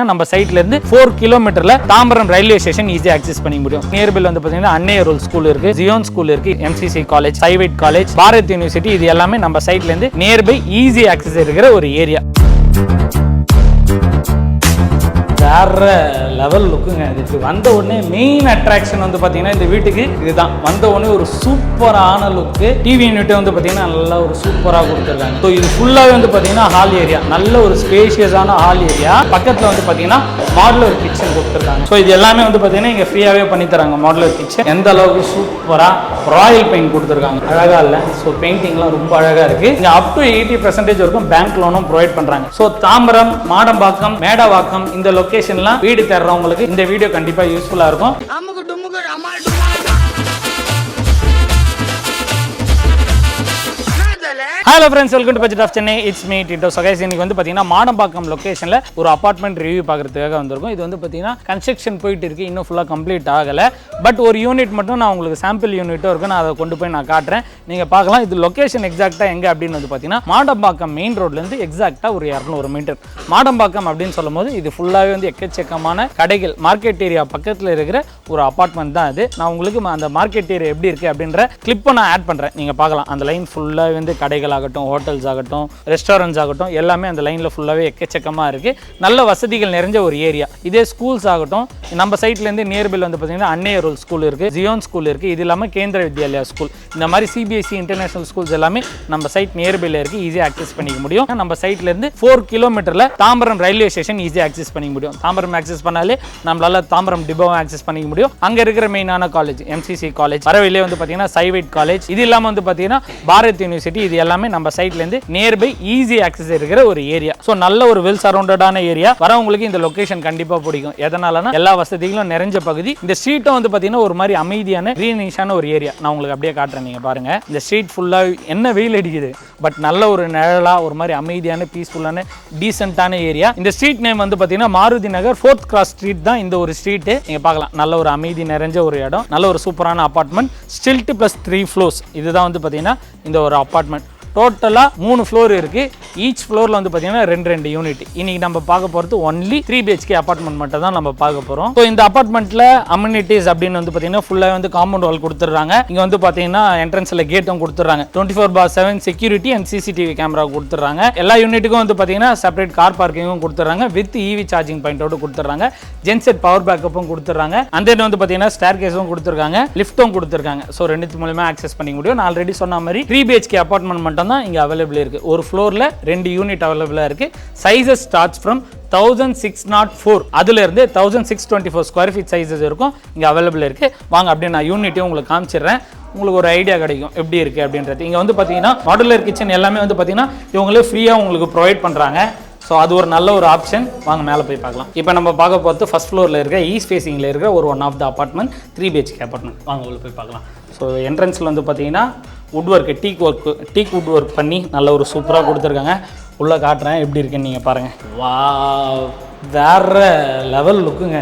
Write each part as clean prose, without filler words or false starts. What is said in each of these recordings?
நம்ம சைட்ல இருந்து 4 கிலோமீட்டர்ல தாம்பரம் ரயில்வே ஸ்டேஷன் ஈஸியா அக்சஸ் பண்ணிக்க முடியும். நியர்பைல வந்து பாத்தீங்கன்னா அன்னையர் ஸ்கூல் இருக்கு, ஜியோன் ஸ்கூல் இருக்கு, MCC college, SIVET college, Bharath university, இது எல்லாமே நம்ம சைட்ல இருந்து நியர்பை ஈஸி அக்சஸ் இருக்கிற ஒரு ஏரியா. வேற லெவல் லுக்குங்க. இதுக்கு வந்த உடனே மெயின் அட்ராக்ஷன் வந்து பார்த்தீங்கன்னா இந்த வீட்டுக்கு இதுதான். வந்த உடனே ஒரு சூப்பரான லுக்கு. டிவி யூனிட் வந்து பார்த்தீங்கன்னா நல்லா ஒரு சூப்பராக கொடுத்துருக்காங்க. ஸோ இது ஃபுல்லாகவே வந்து பார்த்தீங்கன்னா ஹால் ஏரியா, நல்ல ஒரு ஸ்பேஷியஸான ஹால் ஏரியா. பக்கத்தில் வந்து பார்த்தீங்கன்னா மாடுலர் கிச்சன் கொடுத்துருக்காங்க. ஸோ இது எல்லாமே வந்து பார்த்தீங்கன்னா இங்கே ஃப்ரீயாகவே பண்ணி தராங்க. மாடுலர் கிச்சன் எந்த அளவுக்கு சூப்பராக ராயல் பெயிண்ட் கொடுத்துருக்காங்க, அழகாக இல்லை? ஸோ பெயிண்டிங்லாம் ரொம்ப அழகாக இருக்குது. இங்கே அப் டு 80% வரைக்கும் பேங்க் லோனும் ப்ரொவைட் பண்ணுறாங்க. ஸோ தாம்பரம், மாடம்பாக்கம், மேடவாக்கம் இந்த லொகேஷன்லாம் வீடு தேடுறவங்களுக்கு இந்த வீடியோ கண்டிப்பா யூஸ்ஃபுல்லா இருக்கும். Hello friends, welcome to budget of Chennai. It's me Ditto. So guys, இன்னைக்கு வந்து பார்த்தீங்கன்னா மாடம்பாக்கம் லொகேஷனில் ஒரு அப்பார்ட்மெண்ட் ரிவ்யூ பார்க்கறதுக்காக வந்திருக்கும். இது வந்து பார்த்தீங்கன்னா கன்ஸ்ட்ரக்ஷன் போயிட்டு இருக்கு, இன்னும் ஃபுல்லாக கம்ப்ளீட் ஆகலை. பட் ஒரு யூனிட் மட்டும் நான் உங்களுக்கு சாம்பிள் யூனிட்டும் இருக்கும், நான் அதை கொண்டு போய் நான் காட்டுறேன், நீங்கள் பார்க்கலாம். இது லொகேஷன் எக்ஸாக்டாக எங்கே அப்படின்னு வந்து பார்த்தீங்கன்னா மாடம்பாக்கம் மெயின் ரோட்லேருந்து எக்ஸாக்டாக ஒரு 200 மீட்டர். மாடம்பாக்கம் அப்படின்னு சொல்லும் போது இது ஃபுல்லாகவே வந்து எக்கச்சக்கமான கடைகள், மார்க்கெட் ஏரியா பக்கத்தில் இருக்கிற ஒரு அப்பார்ட்மெண்ட் தான் இது. நான் உங்களுக்கு அந்த மார்க்கெட் ஏரியா எப்படி இருக்குது அப்படின்ற கிளிப்பை நான் ஆட் பண்ணுறேன், நீங்கள் பார்க்கலாம். அந்த லைன் ஃபுல்லாக வந்து கடைகள் ஆகட்டும், ஹோட்டல்ஸ் ஆகட்டும், ரெஸ்டாரண்ட்ஸ் ஆகட்டும், எல்லாமே அந்த லைனில் ஃபுல்லாகவே எக்கச்சக்கமாக இருக்குது. நல்ல வசதிகள் நிறைஞ்ச ஒரு ஏரியா. இதே ஸ்கூல்ஸ் ஆகட்டும், நம்ம சைட்லேருந்து நியர்பைல வந்து பார்த்தீங்கன்னா அன்னையர் ஸ்கூல் இருக்குது, ஜியோன் ஸ்கூல் இருக்குது, இது இல்லாமல் கேந்திர வித்யாலயா ஸ்கூல், இந்த மாதிரி சிபிஎஸ்சி இன்டர்நேஷனல் ஸ்கூல்ஸ் எல்லாமே நம்ம சைட் நியர்பைல இருக்குது, ஈஸியாக அக்சஸ் பண்ணிக்க முடியும். நம்ம சைட்லேருந்து 4 கிலோமீட்டரில் தாம்பரம் ரயில்வே ஸ்டேஷன் ஈஸியாக அக்சஸ் பண்ணிக்க முடியும். தாம்பரம் அக்சஸ் பண்ணாலே நம்மளால தாம்பரம் டிப்போவை அக்சஸ் பண்ணிக்க முடியும். அங்கே இருக்கிற மெயினான காலேஜ் எம்சிசி காலேஜ், வரவிலே வந்து பார்த்தீங்கன்னா சைவைட் காலேஜ், இது இல்லாமல் வந்து பார்த்தீங்கன்னா பாரத் யூனிவர்சிட்டி, இது எல்லாமே நம்ம சைட்ல இருந்து நியர்பை ஈஸி ஆக்சஸ் இருக்கிற ஒரு ஏரியா. சோ நல்ல ஒரு வெல் சரௌண்டடான ஏரியா. வரவங்களுக்கு இந்த லொகேஷன் கண்டிப்பா பிடிக்கும். எதனாலனா எல்லா வசதிகளும் நிறைஞ்ச பகுதி. இந்த ஸ்ட்ரீட்டும் வந்து பாத்தீங்கன்னா ஒரு மாதிரி அமைதியான கிரீனிஷான ஒரு ஏரியா. நான் உங்களுக்கு அப்படியே காட்டுறேன், நீங்க பாருங்க. இந்த ஸ்ட்ரீட் ஃபுல்லா என்ன வெயில் அடிக்குது, பட் நல்ல ஒரு நிழலா ஒரு மாதிரி அமைதியான பீஸ்ஃபுல்லான டீசென்ட்டான ஏரியா. இந்த ஸ்ட்ரீட் நேம் வந்து பாத்தீங்கன்னா மாருதி நகர் 4th கிராஸ் ஸ்ட்ரீட் தான் இந்த ஒரு ஸ்ட்ரீட். நீங்க பார்க்கலாம், நல்ல ஒரு அமைதி நிறைஞ்ச ஒரு இடம், நல்ல ஒரு சூப்பரான அபார்ட்மெண்ட். ஸ்டில்ட் plus 3 floors. இதுதான் வந்து பாத்தீங்கன்னா இந்த ஒரு அபார்ட்மெண்ட். டோட்டலாக 3 ஃப்ளோர் இருக்குது. ஈச் ஃப்ளோரில் வந்து பார்த்தீங்கன்னா 2 யூனிட். இன்னைக்கு நம்ம பார்க்க போகிறது ஒன்லி 3 BHK அப்பார்ட்மெண்ட் மட்டும் தான் நம்ம பார்க்க போகிறோம். ஸோ இந்த அப்பார்ட்மெண்ட்டில் அம்யூனிட்டிஸ் அப்படின்னு வந்து பார்த்தீங்கன்னா ஃபுல்லாக வந்து காம்பவுண்ட் வால் கொடுத்துட்றாங்க. இங்கே வந்து பார்த்தீங்கன்னா என்ட்ரன்ஸில் கேட்டும் கொடுத்துட்றாங்க. 24/7 செக்யூரிட்டி அண்ட் CCTV கேமரா கொடுத்துட்றாங்க. எல்லா யூனிட்டுக்கும் வந்து பார்த்தீங்கன்னா செப்பரேட் கார் பார்க்கிங்கும் கொடுத்துட்றாங்க, வித் EV சார்ஜிங் பாயிண்டோடு கொடுத்துட்றாங்க. ஜென்செட் பவர் பேக்கப்பும் கொடுத்துட்றாங்க. அந்த வந்து பார்த்தீங்கன்னா ஸ்டேர் கேஸும் கொடுத்துருக்காங்க, லிஃப்ட்டும் கொடுத்துருக்காங்க. ஸோ 2 மூலமா ஆக்சஸ் பண்ணிக்க முடியும். நான் ஆல்ரெடி சொன்ன மாதிரி 3 BHK அப்பார்ட்மெண்ட் மட்டும் தான் இங்க அவைலபிள் இருக்கு. ஒரு ஃப்ளோர்ல 2 யூனிட் அவைலபிளா இருக்கு. சைஸஸ் ஸ்டார்ட்ஸ் ஃப்ரம் 1604 அதுல இருந்து 1624 ஸ்கொயர் ஃபீட் சைஸஸ் இருக்கும் இங்க அவைலபிள் இருக்கு. வாங்க அப்படியே நான் யூனிட்டையும் உங்களுக்கு காமிச்சிடுறேன், உங்களுக்கு ஒரு ஐடியா கிடைக்கும் எப்படி இருக்கு அப்படின்றது. இங்க வந்து பாத்தீங்கன்னா மாடுலர் கிச்சன் எல்லாமே வந்து பாத்தீங்கன்னா இவங்களே ஃப்ரீயா உங்களுக்கு ப்ரொவைட் பண்றாங்க. ஸோ அது ஒரு நல்ல ஒரு ஆப்ஷன். வாங்க மேலே போய் பார்க்கலாம். இப்போ நம்ம பார்க்க போகிறது ஃபர்ஸ்ட் ஃப்ளோரில் இருக்கிற ஈஸ்ட் ஃபேசிங்கில் இருக்கிற ஒரு one of the apartment, 3 BHK apartment. வாங்க உள்ள போய் பார்க்கலாம். ஸோ என்ட்ரன்ஸில் வந்து பார்த்தீங்கன்னா wood work, teak wood work பண்ணி நல்ல ஒரு சூப்பராக கொடுத்துருக்காங்க. உள்ளே காட்டுறேன் எப்படி இருக்குன்னு நீங்கள் பாருங்கள். வா, வேற லெவல் லுக்குங்க.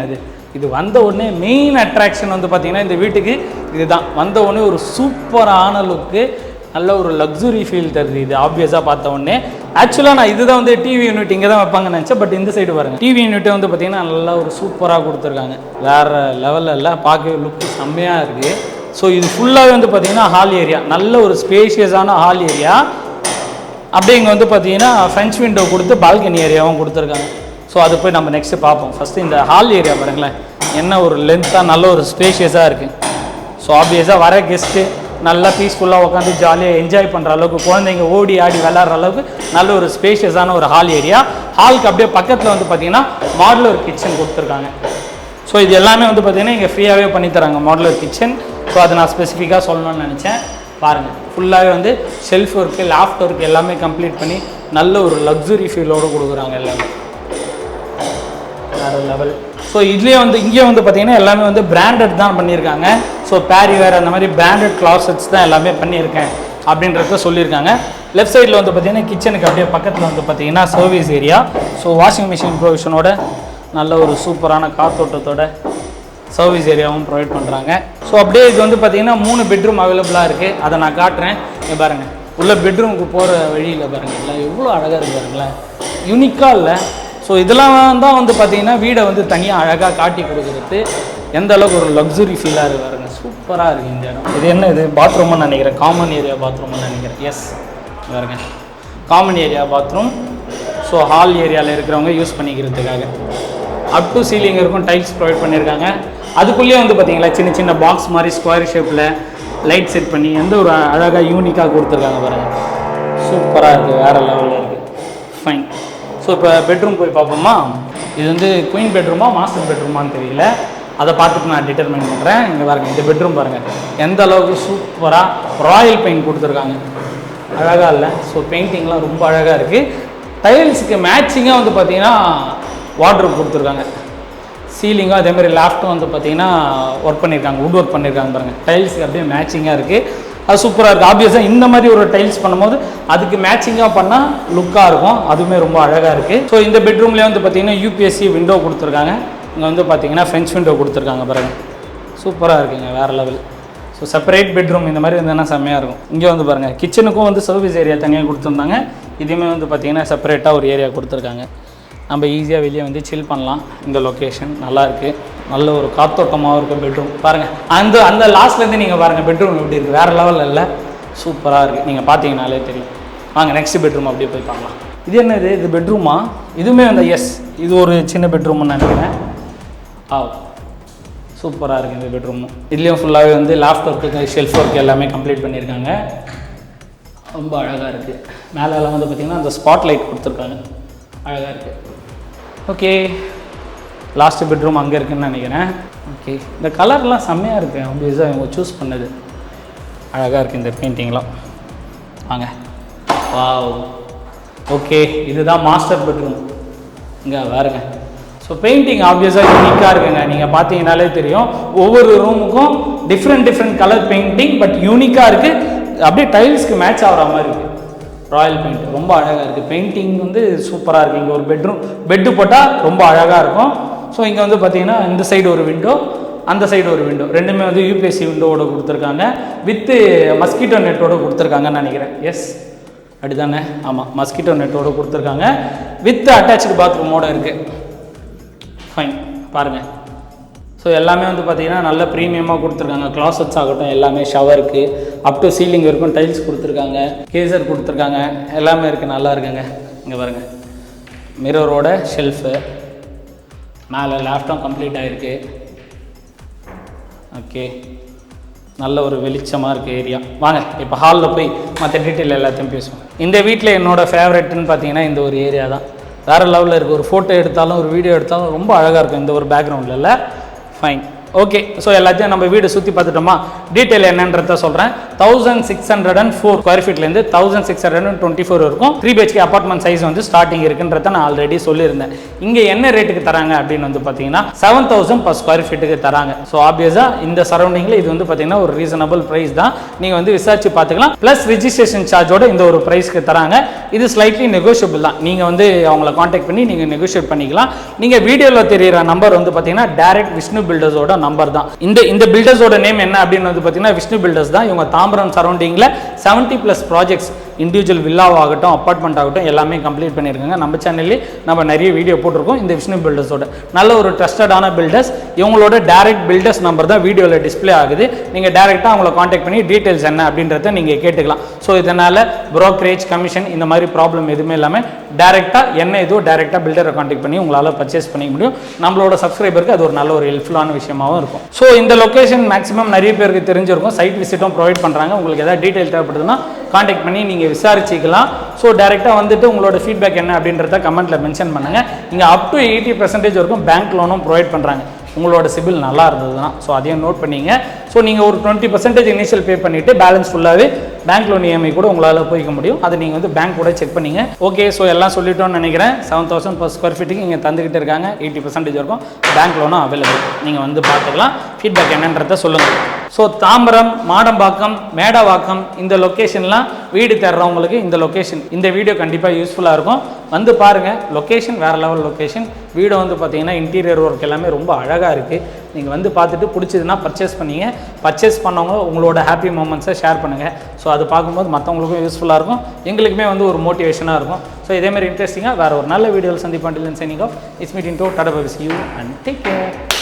இது வந்த உடனே மெயின் அட்ராக்ஷன் வந்து பார்த்தீங்கன்னா இந்த வீட்டுக்கு இதுதான். வந்த உடனே ஒரு சூப்பரான லுக்கு, நல்ல ஒரு லக்ஸுரி ஃபீல் தருது. இது ஆப்வியஸாக பார்த்த உடனே. ஆக்சுவலாக நான் இதுதான் வந்து டிவி யூனிட் இங்கே தான் வைப்பாங்கன்னு நினச்சேன், பட் இந்த சைடு பாருங்கள். டிவி யூனிட்டை வந்து பார்த்தீங்கன்னா நல்லா ஒரு சூப்பராக கொடுத்துருக்காங்க. வேறு லெவலில் எல்லாம் பார்க்கவே லுக்கு செம்மையாக இருக்குது. ஸோ இது ஃபுல்லாகவே வந்து பார்த்தீங்கன்னா ஹால் ஏரியா, நல்ல ஒரு ஸ்பேஷியஸான ஹால் ஏரியா. அப்படியே இங்கே வந்து பார்த்தீங்கன்னா ஃப்ரெஞ்ச் விண்டோ கொடுத்து பால்கனி ஏரியாவும் கொடுத்துருக்காங்க. ஸோ அது போய் நம்ம நெக்ஸ்ட்டு பார்ப்போம். ஃபஸ்ட்டு இந்த ஹால் ஏரியா பாருங்களேன், என்ன ஒரு லென்த்தாக நல்ல ஒரு ஸ்பேஷியஸாக இருக்குது. ஸோ ஆப்வியஸாக வர கெஸ்ட்டு நல்லா பீஸ்ஃபுல்லாக உட்காந்து ஜாலியாக என்ஜாய் பண்ணுற அளவுக்கு, குழந்தைங்க ஓடி ஆடி விளாட்ற அளவுக்கு நல்ல ஒரு ஸ்பேஷியஸான ஒரு ஹால் ஏரியா. ஹாலுக்கு அப்படியே பக்கத்தில் வந்து பார்த்தீங்கன்னா மாடுலர் கிச்சன் கொடுத்துருக்காங்க. ஸோ இது எல்லாமே வந்து பார்த்தீங்கன்னா இங்கே ஃப்ரீயாகவே பண்ணித்தராங்க மாடுலர் கிச்சன். ஸோ அதை நான் ஸ்பெசிஃபிக்காக சொல்லணும்னு நினச்சேன். பாருங்கள், ஃபுல்லாகவே வந்து ஷெல்ஃப் ஒர்க்கு, லாஃப்ட் ஒர்க் எல்லாமே கம்ப்ளீட் பண்ணி நல்ல ஒரு லக்ஸுரி ஃபீலோடு கொடுக்குறாங்க எல்லாமே. வேறு லெவல். ஸோ இதுலேயே வந்து இங்கே வந்து பார்த்தீங்கன்னா எல்லாமே வந்து பிராண்டட் தான் பண்ணியிருக்காங்க. ஸோ பேரிவேர் அந்த மாதிரி பிராண்டட் கிளாசெட்ஸ் தான் எல்லாமே பண்ணியிருக்கேன் அப்படின்றத சொல்லியிருக்காங்க. லெஃப்ட் சைடில் வந்து பார்த்தீங்கன்னா கிச்சனுக்கு அப்படியே பக்கத்தில் வந்து பார்த்தீங்கன்னா service area. So washing machine ப்ரொவிஷனோட நல்ல ஒரு சூப்பரான காத்தோட்டத்தோட சர்வீஸ் ஏரியாவும் ப்ரொவைட் பண்ணுறாங்க. ஸோ அப்படியே இது வந்து பார்த்தீங்கன்னா 3 பெட்ரூம் அவைலபிளாக இருக்குது. அதை நான் காட்டுறேன். இங்கே பாருங்கள், உள்ள பெட்ரூமுக்கு போகிற வழியில் பாருங்கள், இல்லை எவ்வளோ அழகாக இருக்குது பாருங்களேன், யூனிக்காக இல்லை? ஸோ இதெல்லாம் தான் வந்து பார்த்தீங்கன்னா வீடை வந்து தனியாக அழகாக காட்டி கொடுக்குறது எந்த அளவுக்கு ஒரு லக்ஸுரி ஃபீலாக இருக்குது பாருங்க. சூப்பராக இருக்குது இந்த இடம். இது என்ன இது பாத்ரூம்னு நினைக்கிறேன், காமன் ஏரியா பாத்ரூம்னு நினைக்கிறேன். எஸ் பாருங்க, common area bathroom. So hall ஏரியாவில் இருக்கிறவங்க யூஸ் பண்ணிக்கிறதுக்காக அப் டு சீலிங் இருக்கும், டைல்ஸ் ப்ரொவைட் பண்ணியிருக்காங்க. அதுக்குள்ளேயே வந்து பார்த்தீங்களா சின்ன சின்ன பாக்ஸ் மாதிரி ஸ்கொயர் ஷேப்பில் லைட் செட் பண்ணி எந்த ஒரு அழகாக யூனிக்காக கொடுத்துருக்காங்க பாருங்கள். சூப்பராக இருக்குது, வேறு லெவலில் இருக்குது. ஃபைன். ஸோ இப்போ பெட்ரூம் போய் பார்ப்போமா. இது வந்து குயின் பெட்ரூமா மாஸ்டர் பெட்ரூமான்னு தெரியல, அதை பார்த்துட்டு நான் டிட்டர்மைன் பண்ணுறேன். இங்கே பாருங்கள், இந்த பெட்ரூம் பாருங்கள் எந்த அளவுக்கு சூப்பராக ராயல் பெயிண்ட் கொடுத்துருக்காங்க. அழகாக இல்லை? ஸோ பெயிண்டிங்லாம் ரொம்ப அழகாக இருக்குது. டைல்ஸுக்கு மேட்சிங்காக வந்து பார்த்தீங்கன்னா வார்ட்ரோப் கொடுத்துருக்காங்க. சீலிங்கும் அதேமாதிரி லாஃப்ட்டும் வந்து பார்த்தீங்கன்னா ஒர்க் பண்ணியிருக்காங்க, வுட் ஒர்க் பண்ணியிருக்காங்க பாருங்கள். டைல்ஸுக்கு அப்படியே மேட்சிங்காக இருக்குது, அது சூப்பராக இருக்குது. ஆப்வியஸாக இந்த மாதிரி ஒரு டைல்ஸ் பண்ணும்போது அதுக்கு மேட்சிங்காக பண்ணால் லுக்காக இருக்கும், அதுவுமே ரொம்ப அழகாக இருக்குது. ஸோ இந்த பெட்ரூம்லேயே வந்து பார்த்தீங்கன்னா யூபிஎஸ்சி விண்டோ கொடுத்துருக்காங்க. இங்கே வந்து பார்த்தீங்கன்னா ஃப்ரெஞ்ச் விண்டோ கொடுத்துருக்காங்க பாருங்கள். சூப்பராக இருக்குங்க, வேறு லெவல். ஸோ செப்பரேட் பெட்ரூம் இந்த மாதிரி இருந்ததுன்னா செம்மையாக இருக்கும். இங்கே வந்து பாருங்கள், கிச்சனுக்கும் வந்து சர்வீஸ் ஏரியா தனியாக கொடுத்துருந்தாங்க. இதுவுமே வந்து பார்த்திங்கன்னா செப்பரேட்டாக ஒரு ஏரியா கொடுத்துருக்காங்க. நம்ம ஈஸியாக வெளியே வந்து சில் பண்ணலாம். இந்த லொக்கேஷன் நல்லாயிருக்கு, நல்ல ஒரு காத்தோட்டமாகவும் இருக்குது பெட்ரூம். பாருங்கள், அந்த லாஸ்ட்லேருந்து நீங்கள் பாருங்கள் பெட்ரூம் எப்படி இருக்குது, வேறு லெவலில் இல்லை, சூப்பராக இருக்குது. நீங்கள் பார்த்தீங்கனாலே தெரியும். வாங்க நெக்ஸ்ட் பெட்ரூம் அப்படியே போய் பார்க்கலாம். இது என்னது, இது பெட்ரூமா? இதுவுமே வந்து எஸ், இது ஒரு சின்ன பெட்ரூம்னு நினைக்கிறேன். சூப்பராக இருக்குது இந்த பெட்ரூமும். இதுலேயும் ஃபுல்லாகவே வந்து லாஃப்ட் ஒர்க்கு, ஷெல்ஃப் ஒர்க் எல்லாமே கம்ப்ளீட் பண்ணியிருக்காங்க. ரொம்ப அழகாக இருக்குது. மேலெல்லாம் வந்து பார்த்திங்கன்னா அந்த ஸ்பாட் லைட் கொடுத்துருக்காங்க, அழகாக இருக்குது. ஓகே, லாஸ்ட்டு பெட்ரூம் அங்கே இருக்குதுன்னு நினைக்கிறேன். ஓகே, இந்த கலர்லாம் செம்மையாக இருக்குது, ஆப்வியஸாக இவங்க சூஸ் பண்ணது அழகாக இருக்குது இந்த பெயிண்டிங்லாம். வாங்க, வாவ். ஓகே, இதுதான் மாஸ்டர் பெட்ரூம். இங்கே பாருங்க. ஸோ பெயிண்டிங் ஆப்வியஸாக யூனிக்காக இருக்குங்க. நீங்கள் பார்த்தீங்கனாலே தெரியும், ஒவ்வொரு ரூமுக்கும் டிஃப்ரெண்ட் கலர் பெயிண்டிங், பட் யூனிக்காக இருக்குது. அப்படியே டைல்ஸ்க்கு மேட்ச் ஆகிற மாதிரி இருக்குது. ராயல் பெயிண்ட் ரொம்ப அழகாக இருக்குது. பெயிண்டிங் வந்து சூப்பராக இருக்குது. இங்கே ஒரு பெட்டு போட்டால் ரொம்ப அழகாக இருக்கும். ஸோ இங்கே வந்து பார்த்தீங்கன்னா இந்த சைடு ஒரு விண்டோ, அந்த சைடு ஒரு விண்டோ, ரெண்டுமே வந்து யூபிஎஸ்சி விண்டோவோட கொடுத்துருக்காங்க. வித்து மஸ்கிட்டோ நெட்டோடு கொடுத்துருக்காங்கன்னு நினைக்கிறேன். எஸ், அப்படி தானே? ஆமாம், மஸ்கிட்டோ நெட்டோடு கொடுத்துருக்காங்க. வித் அட்டாச்சு பாத்ரூமோடு இருக்குது. ஃபைன், பாருங்கள். ஸோ எல்லாமே வந்து பார்த்தீங்கன்னா நல்ல ப்ரீமியமாக கொடுத்துருக்காங்க. கிளாசட்ஸ் ஆகட்டும், எல்லாமே ஷவருக்கு அப் டு சீலிங் வரைக்கும் டைல்ஸ் கொடுத்துருக்காங்க, கேசர் கொடுத்துருக்காங்க, எல்லாமே இருக்குது, நல்லா இருக்குங்க. இங்கே பாருங்கள், மிரரோட ஷெல்ஃபு, மேலே லேப்டாப் கம்ப்ளீட் ஆகிருக்கு. ஓகே, நல்ல ஒரு வெளிச்சமாக இருக்குது ஏரியா. வாங்க இப்போ ஹாலில் போய் மற்ற டீட்டெயில் எல்லாத்தையும் பேசுவோம். இந்த வீட்டில் என்னோடய ஃபேவரெட்டுன்னு பார்த்தீங்கன்னா இந்த ஒரு ஏரியா தான். வேறு லெவலில் இருக்குது. ஒரு ஃபோட்டோ எடுத்தாலும் ஒரு வீடியோ எடுத்தாலும் ரொம்ப அழகாக இருக்கும் இந்த ஒரு பேக்ரவுண்டில் இல்லை? ஃபைன். ஓகே, ஸோ எல்லாத்தையும் நம்ம வீடு சுற்றி பார்த்துட்டோமா? டீட்டெயில் என்னன்றத சொல்கிறேன். 1604 ஸ்கொயர் ஃபீட்லேருந்து 1624 இருக்கும். 3 BHK அப்பார்ட்மெண்ட் சைஸ் வந்து ஸ்டார்டிங் இருக்குன்றத நான் ஆல்ரெடி சொல்லியிருந்தேன். இங்கே என்ன ரேட்டுக்கு தராங்க அப்படின்னு வந்து பார்த்தீங்கன்னா 7000 per ஸ்கொயர் ஃபீட்டுக்கு தராங்க. ஸோ ஆப்வியஸாக இந்த சரௌண்டிங்கில் இது வந்து பார்த்தீங்கன்னா ஒரு ரீசனபிள் ப்ரைஸ் தான். நீங்கள் வந்து விசாரிச்சு பார்த்துக்கலாம். ப்ளஸ் ரிஜிஸ்ட்ரேஷன் சார்ஜோட இந்த ஒரு ப்ரைஸ்க்கு தராங்க. இது ஸ்லைட்லி நெகோஷியபிள் தான். நீங்கள் வந்து அவங்கள காண்டாக்ட் பண்ணி நீங்கள் நெகோஷியேட் பண்ணிக்கலாம். நீங்கள் வீடியோவில் தெரியிற நம்பர் வந்து பார்த்தீங்கன்னா டைரக்ட் விஷ்ணு பில்டர்ஸோட நம்பர் தான். இந்த பில்டர்ஸோட நேம் என்ன அப்படின்னு வந்து பார்த்தீங்கன்னா விஷ்ணு பில்டர்ஸ் தான். இவங்க தாம்பரம் சரௌண்டிங்கில் 70+ ப்ராஜெக்ட்ஸ், இண்டிவிஜுவல் வில்லாவாகட்டும் அப்பார்ட்மெண்ட் ஆகட்டும் எல்லாமே கம்ப்ளீட் பண்ணியிருக்காங்க. நம்ம சேனல்லே நம்ம நிறைய வீடியோ போட்டிருக்கோம் இந்த விஷ்ணு பில்டர்ஸோட. நல்ல ஒரு ட்ரஸ்டடான பில்டர்ஸ். இவங்களோட டைரக்ட் பில்டர்ஸ் நம்பர் தான் வீடியோவில் டிஸ்பிளே ஆகுது. நீங்கள் டேரெக்டாக அவங்கள காண்டாக்ட் பண்ணி டீட்டெயில்ஸ் என்ன அப்படின்றத நீங்கள் கேட்டுக்கலாம். ஸோ இதனால் ப்ரோக்கரேஜ் கமிஷன் இந்த மாதிரி ப்ராப்ளம் எதுவுமே இல்லாமல் டேரெக்டாக என்ன ஏதோ டேரெக்டாக பில்டரை காண்டாக்ட் பண்ணி உங்களால் பர்ச்சேஸ் பண்ணிக்க முடியும். நம்மளோட சப்ஸ்கிரைபருக்கு அது ஒரு நல்ல ஒரு ஹெல்ப்ஃபுல்லான விஷயமாகவும் இருக்கும். ஸோ இந்த லொக்கேஷன் மேக்ஸிமம் நிறைய பேருக்கு தெரிஞ்சிருக்கும். சைட் விசிட்டும் ப்ரொவைட் பண்ணுறாங்க. உங்களுக்கு ஏதாவது டீட்டெயில் தேவைப்படுதுன்னா காண்டாக்ட் பண்ணி நீங்கள் விசாரிச்சிக்கலாம். ஸோ டேரெக்டாக வந்துட்டு உங்களோட ஃபீட்பேக் என்ன அப்படின்றத கமெண்ட்டில் மென்ஷன் பண்ணுங்கள். இங்கே அப் டு 80% வரைக்கும் பேங்க் லோனும் ப்ரொவைட் பண்ணுறாங்க உங்களோட சிபில் நல்லா இருந்ததுன்னா. ஸோ அதையும் நோட் பண்ணிங்க. ஸோ நீங்கள் ஒரு 20% இனிஷியல் பே பண்ணிவிட்டு பேலன்ஸ் ஃபுல்லாகவே பேங்க் லோன் இஎம்ஐ கூட உங்களால் போய்க்க முடியும். அதை நீங்கள் வந்து பேங்க் கூட செக் பண்ணிங்க. ஓகே, ஸோ எல்லாம் சொல்லிட்டோன்னு நினைக்கிறேன். 7000 per ஸ்கொயர் ஃபீட்டுக்கு இங்கே தந்துக்கிட்டு இருக்காங்க. 80% வரைக்கும் பேங்க் லோனும் அவைலபிள். நீங்கள் வந்து பார்த்துக்கலாம். ஃபீட்பேக் என்னன்றதை சொல்லுங்கள். ஸோ தாம்பரம், மாடம்பாக்கம், மேடவாக்கம் இந்த லொக்கேஷன்லாம் வீடு தர்றவங்களுக்கு இந்த லொக்கேஷன், இந்த வீடியோ கண்டிப்பாக யூஸ்ஃபுல்லாக இருக்கும். வந்து பாருங்கள். லொக்கேஷன் வேறு லெவல் லொக்கேஷன். வீடு வந்து பார்த்தீங்கன்னா இன்டீரியர் ஒர்க் எல்லாமே ரொம்ப அழகாக இருக்குது. நீங்கள் வந்து பார்த்துட்டு பிடிச்சதுன்னா பர்ச்சேஸ் பண்ணிங்க. பர்ச்சேஸ் பண்ணவங்க உங்களோட ஹாப்பி மூமெண்ட்ஸை ஷேர் பண்ணுங்கள். ஸோ அது பார்க்கும்போது மற்றவங்களுக்கும் யூஸ்ஃபுல்லாக இருக்கும், எங்களுக்குமே வந்து ஒரு மோட்டிவேஷனாக இருக்கும். ஸோ இதேமாதிரி இன்ட்ரெஸ்டிங்காக வேறு ஒரு நல்ல வீடியோவில் சந்திப்பாண்டில் சைனிங் ஆஃப். இட்ஸ் மீட் இன் டோ tata bye you and take care.